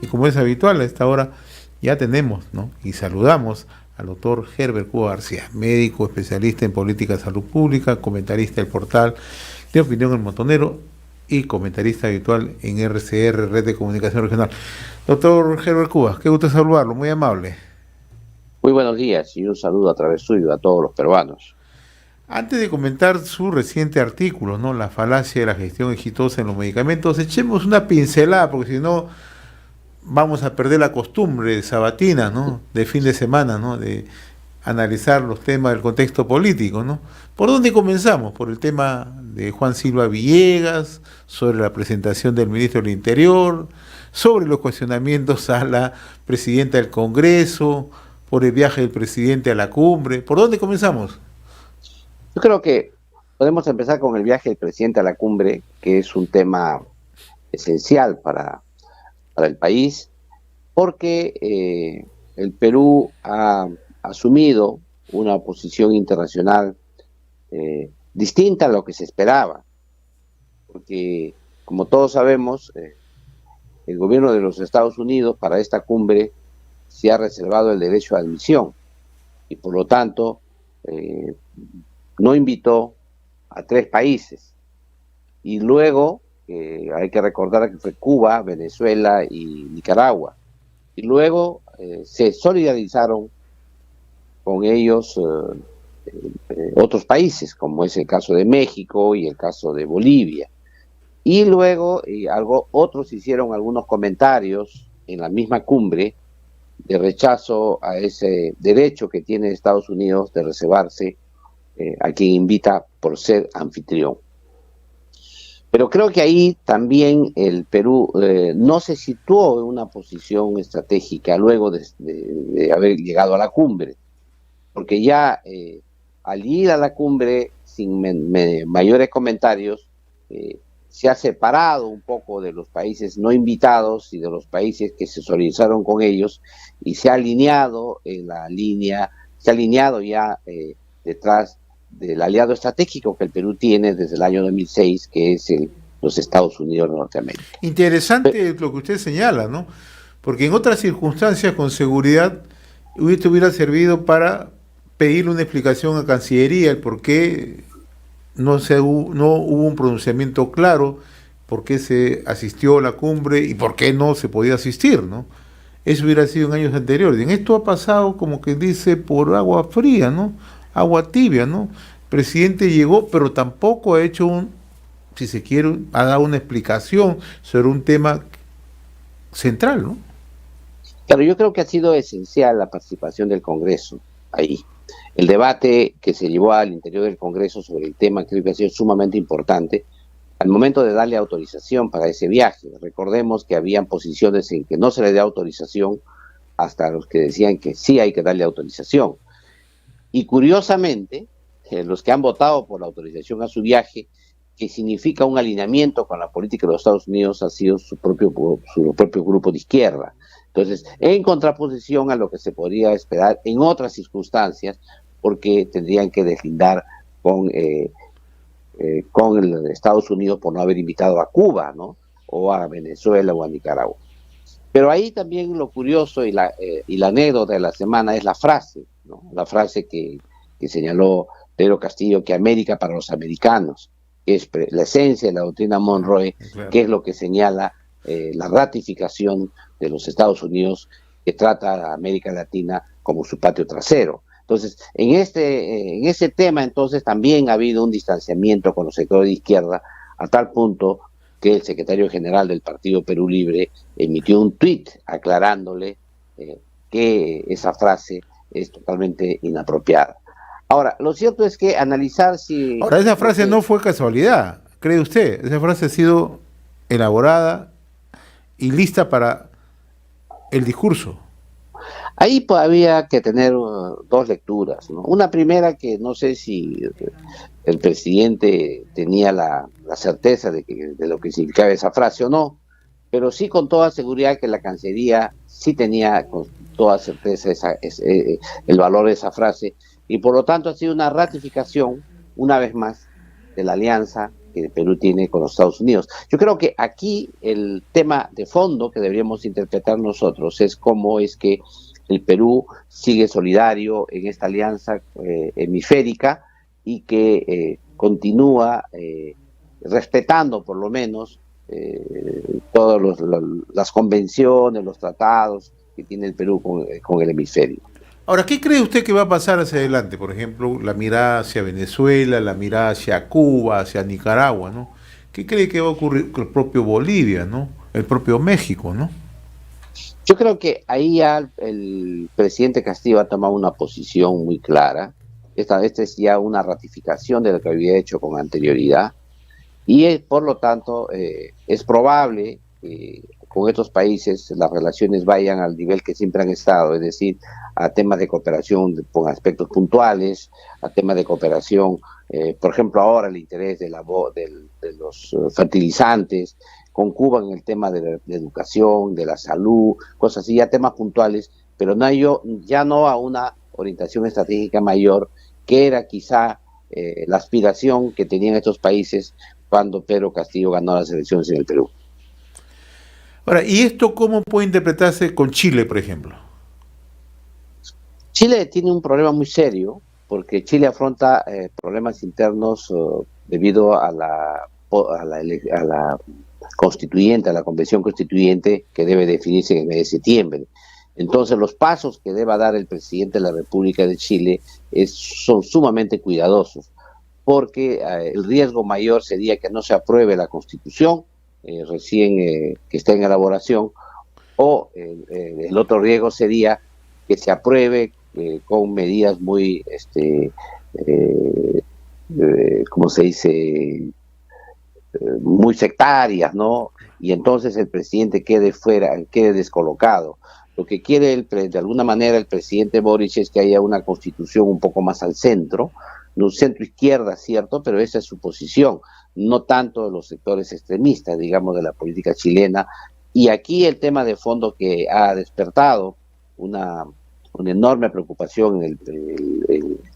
Y como es habitual, a esta hora ya tenemos, ¿no? Y saludamos al doctor Herbert Cuba García, médico especialista en política de salud pública, comentarista del portal de Opinión El Montonero y comentarista habitual en RCR, Red de Comunicación Regional. Doctor Herbert Cuba, qué gusto saludarlo, muy amable. Muy buenos días y un saludo a través suyo a todos los peruanos. Antes de comentar su reciente artículo, ¿no? La falacia de la gestión exitosa en los medicamentos, echemos una pincelada, porque si no vamos a perder la costumbre sabatina, ¿no? De fin de semana, ¿no? De analizar los temas del contexto político, ¿no? ¿Por dónde comenzamos? Por el tema de Juan Silva Villegas, sobre la presentación del ministro del Interior, sobre los cuestionamientos a la presidenta del Congreso, por el viaje del presidente a la cumbre. ¿Por dónde comenzamos? Yo creo que podemos empezar con el viaje del presidente a la cumbre, que es un tema esencial para el país, porque el Perú ha asumido una posición internacional distinta a lo que se esperaba, porque como todos sabemos, el gobierno de los Estados Unidos para esta cumbre se ha reservado el derecho a admisión y por lo tanto no invitó a 3 países. Y luego, hay que recordar que fue Cuba, Venezuela y Nicaragua. Y luego se solidarizaron con ellos otros países, como es el caso de México y el caso de Bolivia. Y luego otros hicieron algunos comentarios en la misma cumbre de rechazo a ese derecho que tiene Estados Unidos de reservarse a quien invita por ser anfitrión. Pero creo que ahí también el Perú no se situó en una posición estratégica luego de haber llegado a la cumbre, porque ya al ir a la cumbre sin mayores comentarios, se ha separado un poco de los países no invitados y de los países que se solidarizaron con ellos y se ha alineado en la línea, se ha alineado ya detrás del aliado estratégico que el Perú tiene desde el año 2006, que es los Estados Unidos de Norteamérica. Interesante lo que usted señala, ¿no? Porque en otras circunstancias, con seguridad, esto hubiera servido para pedirle una explicación a Cancillería el por qué no hubo un pronunciamiento claro, por qué se asistió a la cumbre y por qué no se podía asistir, ¿no? Eso hubiera sido en años anteriores. En esto ha pasado, como que dice, por agua fría, ¿no? Agua tibia, ¿no? El presidente llegó, pero tampoco ha hecho si se quiere, ha dado una explicación sobre un tema central, ¿no? Claro, yo creo que ha sido esencial la participación del Congreso ahí. El debate que se llevó al interior del Congreso sobre el tema creo que ha sido sumamente importante al momento de darle autorización para ese viaje. Recordemos que habían posiciones en que no se le dio autorización hasta los que decían que sí hay que darle autorización. Y curiosamente, los que han votado por la autorización a su viaje, que significa un alineamiento con la política de los Estados Unidos, ha sido su propio grupo de izquierda. Entonces, en contraposición a lo que se podría esperar en otras circunstancias, porque tendrían que deslindar con Estados Unidos por no haber invitado a Cuba, ¿no? O a Venezuela o a Nicaragua. Pero ahí también lo curioso y la anécdota de la semana es la frase, ¿no? La frase que señaló Pedro Castillo, que América para los americanos, que es la esencia de la doctrina Monroe, claro, que es lo que señala la ratificación de los Estados Unidos, que trata a América Latina como su patio trasero. Entonces, en ese tema, entonces, también ha habido un distanciamiento con los sectores de izquierda, a tal punto que el secretario general del Partido Perú Libre emitió un tuit aclarándole que esa frase es totalmente inapropiada. Ahora, lo cierto es que analizar si... Ahora, esa frase no fue casualidad, ¿cree usted? Esa frase ha sido elaborada y lista para el discurso. Ahí había que tener dos lecturas, ¿no? Una primera, que no sé si el presidente tenía la certeza de lo que significaba esa frase o no, pero sí con toda seguridad que la Cancillería sí tenía con toda certeza el valor de esa frase, y por lo tanto ha sido una ratificación, una vez más, de la alianza que el Perú tiene con los Estados Unidos. Yo creo que aquí el tema de fondo que deberíamos interpretar nosotros es cómo es que el Perú sigue solidario en esta alianza hemisférica y que continúa respetando por lo menos todas las convenciones, los tratados que tiene el Perú con el hemisferio. Ahora, ¿qué cree usted que va a pasar hacia adelante? Por ejemplo, la mirada hacia Venezuela, la mirada hacia Cuba, hacia Nicaragua, ¿no? ¿Qué cree que va a ocurrir con el propio Bolivia, ¿no? El propio México, ¿no? Yo creo que ahí ya el presidente Castillo ha tomado una posición muy clara. Esta es ya una ratificación de lo que había hecho con anterioridad y por lo tanto es probable que con estos países las relaciones vayan al nivel que siempre han estado, es decir, a temas de cooperación con aspectos puntuales, a temas de cooperación, por ejemplo ahora el interés de los fertilizantes, con Cuba en el tema de la educación, de la salud, cosas así, ya temas puntuales, pero ya no a una orientación estratégica mayor, que era quizá la aspiración que tenían estos países cuando Pedro Castillo ganó las elecciones en el Perú. Ahora, ¿y esto cómo puede interpretarse con Chile, por ejemplo? Chile tiene un problema muy serio, porque Chile afronta problemas internos debido a la constituyente, a la convención constituyente que debe definirse en el mes de septiembre. Entonces los pasos que deba dar el presidente de la República de Chile son sumamente cuidadosos, porque el riesgo mayor sería que no se apruebe la Constitución recién que está en elaboración, o el otro riesgo sería que se apruebe con medidas muy, ¿cómo se dice?, muy sectarias, ¿no? Y entonces el presidente quede fuera, quede descolocado. Lo que quiere de alguna manera el presidente Boric es que haya una constitución un poco más al centro, un centro izquierda, cierto, pero esa es su posición, no tanto de los sectores extremistas, digamos, de la política chilena. Y aquí el tema de fondo que ha despertado una enorme preocupación en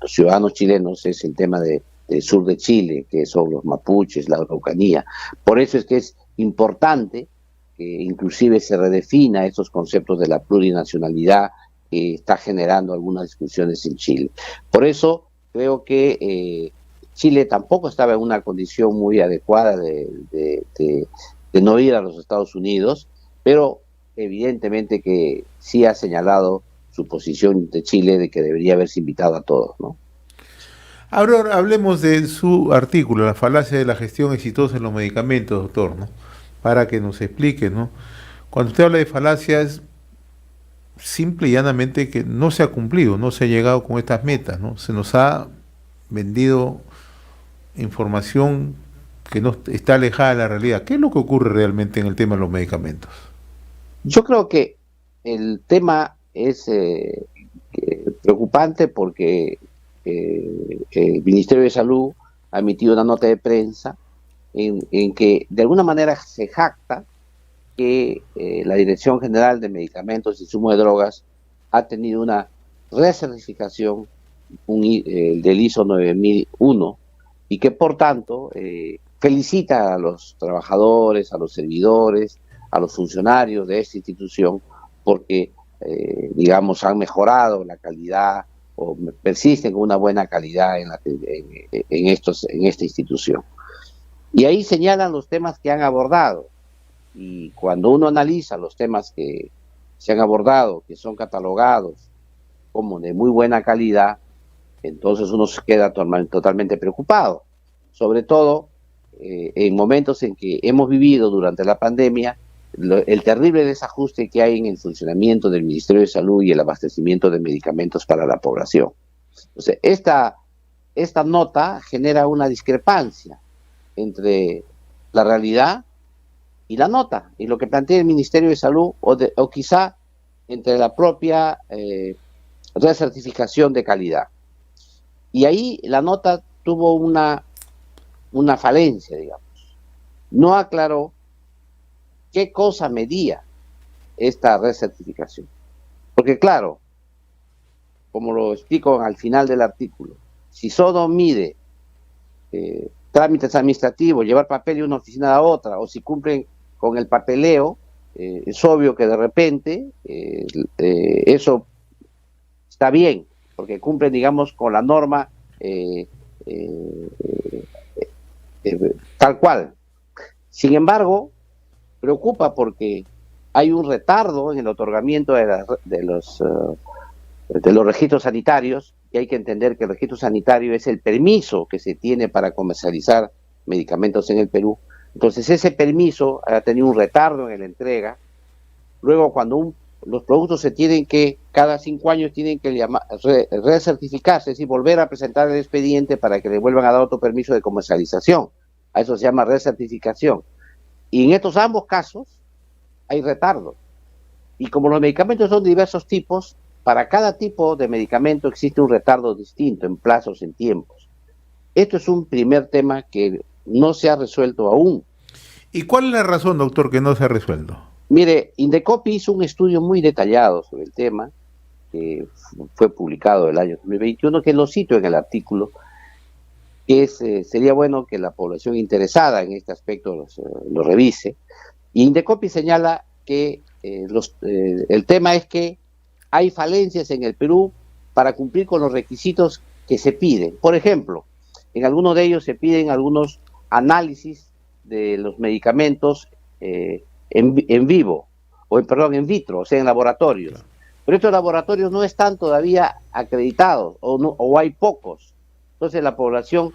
los ciudadanos chilenos es el tema del sur de Chile, que son los mapuches, la Araucanía. Por eso es que es importante que inclusive se redefina estos conceptos de la plurinacionalidad que está generando algunas discusiones en Chile. Por eso creo que Chile tampoco estaba en una condición muy adecuada de no ir a los Estados Unidos, pero evidentemente que sí ha señalado su posición de Chile de que debería haberse invitado a todos, ¿no? Ahora hablemos de su artículo, la falacia de la gestión exitosa en los medicamentos, doctor, ¿no? Para que nos explique, ¿no? Cuando usted habla de falacias, simple y llanamente que no se ha cumplido, no se ha llegado con estas metas, ¿no? Se nos ha vendido información que no está alejada de la realidad. ¿Qué es lo que ocurre realmente en el tema de los medicamentos? Yo creo que el tema es preocupante porque el Ministerio de Salud ha emitido una nota de prensa en que de alguna manera se jacta que la Dirección General de Medicamentos y Insumos de Drogas ha tenido una recertificación del ISO 9001 y que por tanto felicita a los trabajadores, a los servidores, a los funcionarios de esta institución porque, digamos, han mejorado la calidad o persisten con una buena calidad en esta institución. Y ahí señalan los temas que han abordado. Y cuando uno analiza los temas que se han abordado, que son catalogados como de muy buena calidad, entonces uno se queda totalmente preocupado. Sobre todo en momentos en que hemos vivido durante la pandemia el terrible desajuste que hay en el funcionamiento del Ministerio de Salud y el abastecimiento de medicamentos para la población. Entonces, esta nota genera una discrepancia entre la realidad y la nota, y lo que plantea el Ministerio de Salud, o quizá entre la propia recertificación de calidad. Y ahí la nota tuvo una falencia, digamos. No aclaró qué cosa medía esta recertificación. Porque claro, como lo explico al final del artículo, si solo mide trámites administrativos, llevar papel de una oficina a otra, o si cumplen con el papeleo, es obvio que de repente eso está bien, porque cumplen, digamos, con la norma tal cual. Sin embargo, preocupa porque hay un retardo en el otorgamiento de los registros sanitarios, y hay que entender que el registro sanitario es el permiso que se tiene para comercializar medicamentos en el Perú. Entonces ese permiso ha tenido un retardo en la entrega. Luego, cuando los productos se tienen que, cada 5 años tienen que recertificarse, es decir, volver a presentar el expediente para que le vuelvan a dar otro permiso de comercialización. A eso se llama recertificación. Y en estos ambos casos hay retardo. Y como los medicamentos son de diversos tipos, para cada tipo de medicamento existe un retardo distinto en plazos, en tiempos. Esto es un primer tema que no se ha resuelto aún. ¿Y cuál es la razón, doctor, que no se ha resuelto? Mire, Indecopi hizo un estudio muy detallado sobre el tema, que fue publicado el año 2021, que lo cito en el artículo, que sería bueno que la población interesada en este aspecto lo revise. Y Indecopi señala que el tema es que hay falencias en el Perú para cumplir con los requisitos que se piden. Por ejemplo, en algunos de ellos se piden algunos análisis de los medicamentos en vivo, en vitro, o sea, en laboratorios. Claro. Pero estos laboratorios no están todavía acreditados, o hay pocos. Entonces la población,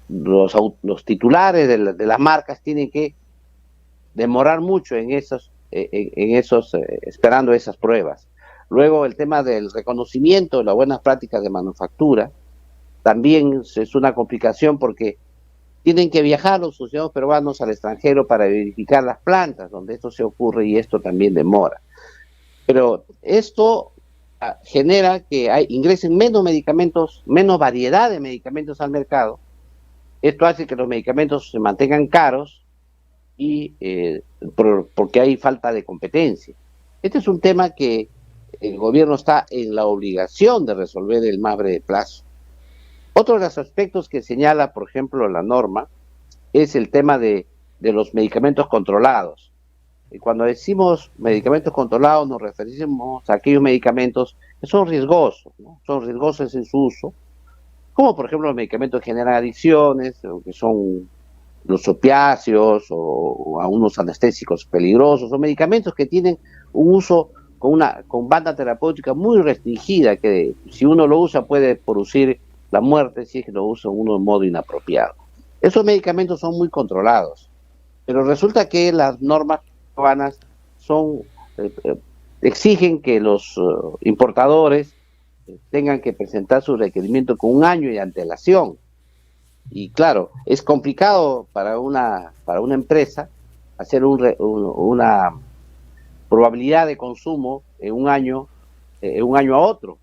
los titulares de las marcas tienen que demorar mucho en esos esperando esas pruebas. Luego el tema del reconocimiento de las buenas prácticas de manufactura también es una complicación, porque tienen que viajar los ciudadanos peruanos al extranjero para verificar las plantas donde esto se ocurre, y esto también demora. Pero esto genera que ingresen menos medicamentos, menos variedad de medicamentos al mercado. Esto hace que los medicamentos se mantengan caros, y porque hay falta de competencia. Este es un tema que el gobierno está en la obligación de resolver el más breve plazo. Otro de los aspectos que señala, por ejemplo, la norma, es el tema de los medicamentos controlados. Y cuando decimos medicamentos controlados nos referimos a aquellos medicamentos que son riesgosos, ¿no? Son riesgosos en su uso, como por ejemplo los medicamentos que generan adicciones, que son los opiáceos, o a unos anestésicos peligrosos, o medicamentos que tienen un uso con banda terapéutica muy restringida, que si uno lo usa puede producir la muerte si es que lo usa uno de modo inapropiado. Esos medicamentos son muy controlados, pero resulta que las normas peruanas exigen que los importadores tengan que presentar su requerimiento con 1 año de antelación. Y claro, es complicado para una empresa hacer una probabilidad de consumo en un año a otro.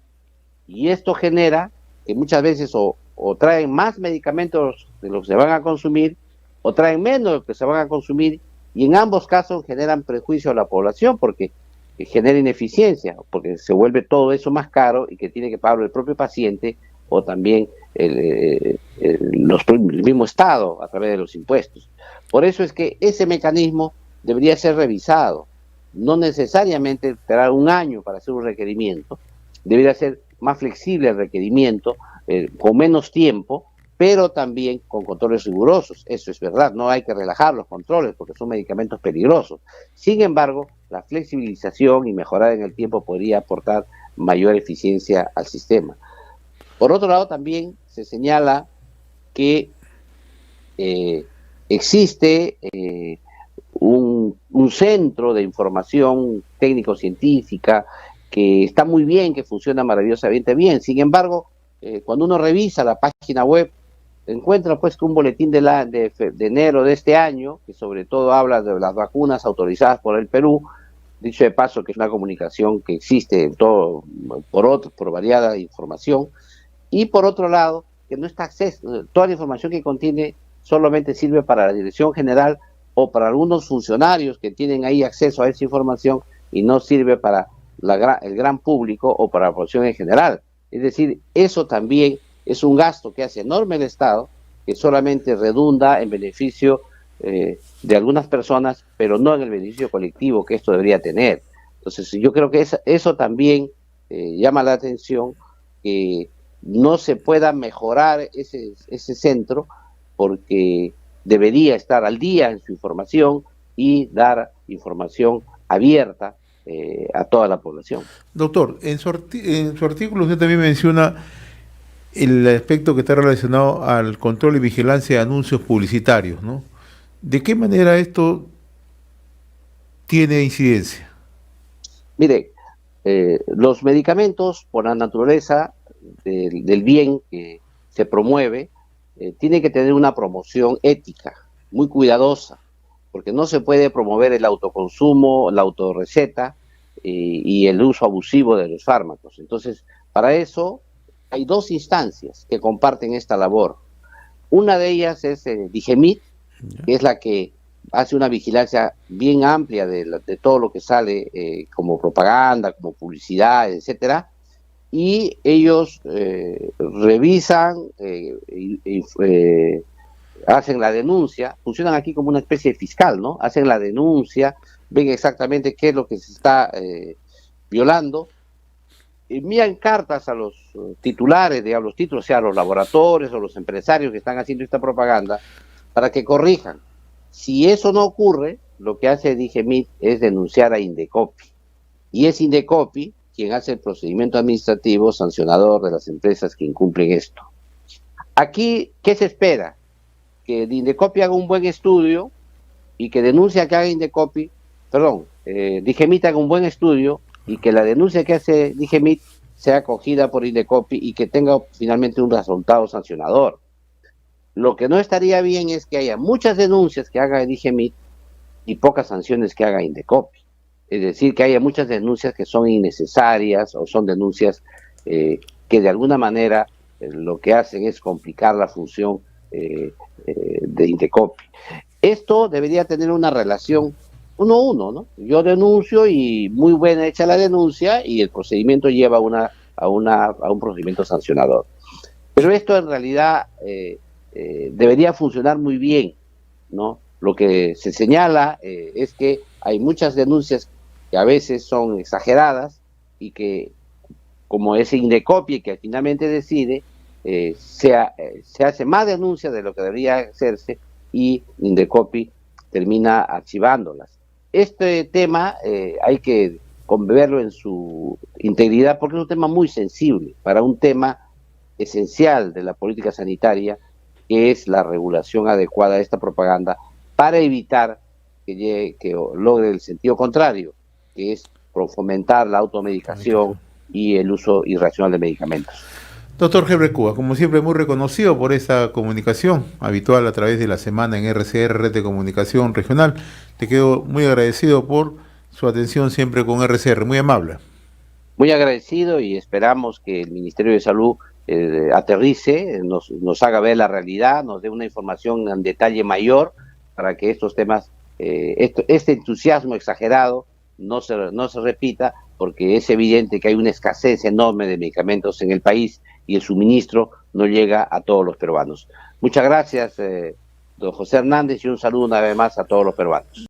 Y esto genera que muchas veces o traen más medicamentos de los que se van a consumir, o traen menos de los que se van a consumir, y en ambos casos generan prejuicio a la población, porque genera ineficiencia, porque se vuelve todo eso más caro y que tiene que pagar el propio paciente, o también el mismo Estado a través de los impuestos. Por eso es que ese mecanismo debería ser revisado. No necesariamente esperar 1 año para hacer un requerimiento, debería ser más flexible el requerimiento, con menos tiempo, pero también con controles rigurosos. Eso es verdad, no hay que relajar los controles porque son medicamentos peligrosos. Sin embargo, la flexibilización y mejorar en el tiempo podría aportar mayor eficiencia al sistema. Por otro lado, también se señala que existe un centro de información técnico-científica que está muy bien, que funciona maravillosamente bien. Sin embargo, cuando uno revisa la página web, encuentra pues que un boletín de enero de este año, que sobre todo habla de las vacunas autorizadas por el Perú, dicho de paso que es una comunicación que existe en todo, por variada información, y por otro lado, que no está acceso, toda la información que contiene solamente sirve para la dirección general o para algunos funcionarios que tienen ahí acceso a esa información, y no sirve para el gran público o para la población en general. Es decir, eso también es un gasto que hace enorme el Estado, que solamente redunda en beneficio de algunas personas, pero no en el beneficio colectivo que esto debería tener. Entonces, yo creo que eso también llama la atención, que no se pueda mejorar ese centro, porque debería estar al día en su información y dar información abierta a toda la población. Doctor, en su artículo usted también menciona el aspecto que está relacionado al control y vigilancia de anuncios publicitarios, ¿no? ¿De qué manera esto tiene incidencia? Mire, los medicamentos, por la naturaleza del bien que se promueve, tiene que tener una promoción ética, muy cuidadosa, porque no se puede promover el autoconsumo, la autorreceta y el uso abusivo de los fármacos. Entonces, para eso hay dos instancias que comparten esta labor. Una de ellas es Digemit, que es la que hace una vigilancia bien amplia de todo lo que sale como propaganda, como publicidad, etcétera, y ellos revisan, hacen la denuncia, funcionan aquí como una especie de fiscal, ¿no? Hacen la denuncia, ven exactamente qué es lo que se está violando, envían cartas a los titulares, digamos, los títulos, sea a los laboratorios o los empresarios que están haciendo esta propaganda, para que corrijan. Si eso no ocurre, lo que hace Digemit es denunciar a Indecopi. Y es Indecopi quien hace el procedimiento administrativo sancionador de las empresas que incumplen esto. Aquí, ¿qué se espera? Que Indecopi haga un buen estudio y que denuncia que haga Indecopi, perdón, Digemit haga un buen estudio y que la denuncia que hace Digemit sea acogida por Indecopi y que tenga finalmente un resultado sancionador. Lo que no estaría bien es que haya muchas denuncias que haga Digemit y pocas sanciones que haga Indecopi. Es decir, que haya muchas denuncias que son innecesarias o son denuncias que de alguna manera lo que hacen es complicar la función de Indecopi. Esto debería tener una relación uno a uno, ¿no? Yo denuncio y muy buena hecha la denuncia y el procedimiento lleva a un procedimiento sancionador. Pero esto en realidad debería funcionar muy bien, ¿no? Lo que se señala es que hay muchas denuncias que a veces son exageradas y que, como es Indecopi que finalmente decide, se hace más denuncias de lo que debería hacerse y Indecopi termina archivándolas. Este tema hay que verlo en su integridad porque es un tema muy sensible para un tema esencial de la política sanitaria, que es la regulación adecuada de esta propaganda para evitar que logre el sentido contrario, que es fomentar la automedicación y el uso irracional de medicamentos. Doctor Heber Cuba, como siempre muy reconocido por esa comunicación habitual a través de la semana en RCR, Red de Comunicación Regional. Te quedo muy agradecido por su atención siempre con RCR, muy amable. Muy agradecido y esperamos que el Ministerio de Salud aterrice, nos haga ver la realidad, nos dé una información en detalle mayor para que estos temas, este entusiasmo exagerado no se repita, porque es evidente que hay una escasez enorme de medicamentos en el país y el suministro no llega a todos los peruanos. Muchas gracias, don José Hernández, y un saludo una vez más a todos los peruanos.